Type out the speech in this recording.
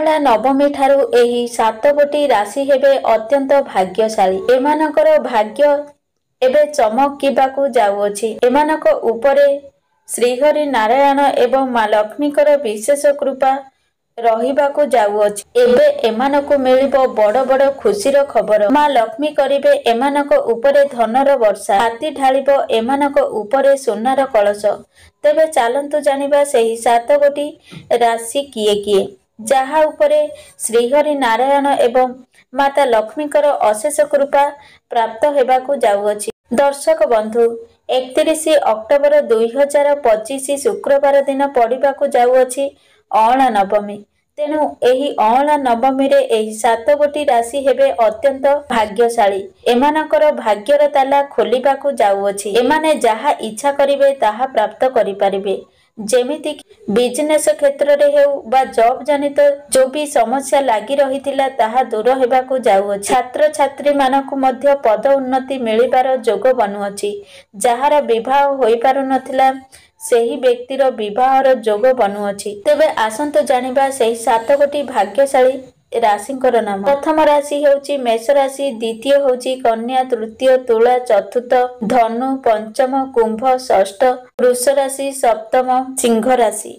ଅଁଳା ନବମୀ ଠାରୁ ଏହି 7ଗୋଟି ରାଶି ହେବେ ଅତ୍ୟନ୍ତ ଭାଗ୍ୟଶାଳୀ। ଏମାନଙ୍କର ଭାଗ୍ୟ ଏବେ ଚମକିବାକୁ ଯାଉଅଛି। ଏମାନଙ୍କ ଉପରେ ଶ୍ରୀହରି ନାରାୟଣ ଏବଂ ମା ଲକ୍ଷ୍ମୀଙ୍କର ବିଶେଷ କୃପା ରହିବାକୁ ଯାଉଅଛି। ଏବେ ଏମାନଙ୍କୁ ମିଳିବ ବଡ଼ ବଡ଼ ଖୁସିର ଖବର। ମା ଲକ୍ଷ୍ମୀ କରିବେ ଏମାନଙ୍କ ଉପରେ ଧନର ବର୍ଷା। ହାତୀ ଢାଳିବ ଏମାନଙ୍କ ଉପରେ ସୁନାର କଳସ। ତେବେ ଚାଲନ୍ତୁ ଜାଣିବା ସେହି 7ଗୋଟି ରାଶି କିଏ କିଏ, ଯାହା ଉପରେ ଶ୍ରୀହରି ନାରାୟଣ ଏବଂ ମାତା ଲକ୍ଷ୍ମୀଙ୍କର ଅଶେଷ କୃପା ପ୍ରାପ୍ତ ହେବାକୁ ଯାଉଅଛି। ଦର୍ଶକ ବନ୍ଧୁ, 31 ଅକ୍ଟୋବର 2025 ଶୁକ୍ରବାର ଦିନ ପଡ଼ିବାକୁ ଯାଉଅଛି ଅଁଳା ନବମୀ। ତେଣୁ ଏହି ଅଁଳା ନବମୀରେ ଏହି 7ଗୋଟି ରାଶି ହେବେ ଅତ୍ୟନ୍ତ ଭାଗ୍ୟଶାଳୀ। ଏମାନଙ୍କର ଭାଗ୍ୟର ତାଲା ଖୋଲିବାକୁ ଯାଉଅଛି। ଏମାନେ ଯାହା ଇଚ୍ଛା କରିବେ ତାହା ପ୍ରାପ୍ତ କରିପାରିବେ। ଯେମିତି ବିଜନେସ କ୍ଷେତ୍ରରେ ହେଉ ବା ଜବ୍ ଜନିତ ଯୋଉ ବି ସମସ୍ୟା ଲାଗି ରହିଥିଲା ତାହା ଦୂର ହେବାକୁ ଯାଉଅଛି। ଛାତ୍ରଛାତ୍ରୀ ମାନଙ୍କୁ ମଧ୍ୟ ପଦ ଉନ୍ନତି ମିଳିବାର ଯୋଗ ବନୁଅଛି। ଯାହାର ବିବାହ ହୋଇପାରୁନଥିଲା ସେହି ବ୍ୟକ୍ତିର ବିବାହର ଯୋଗ ବନୁଅଛି। ତେବେ ଆସନ୍ତୁ ଜାଣିବା ସେହି 7ଗୋଟି ଭାଗ୍ୟଶାଳୀ ରାଶିଙ୍କର ନାମ। ପ୍ରଥମ ରାଶି ହେଉଛି ମେଷ ରାଶି, ଦ୍ୱିତୀୟ ହେଉଛି କନ୍ୟା, ତୃତୀୟ ତୁଳା, ଚତୁର୍ଥ ଧନୁ, ପଞ୍ଚମ କୁମ୍ଭ, ଷଷ୍ଠ ବୃଷ ରାଶି, ସପ୍ତମ ସିଂହ ରାଶି।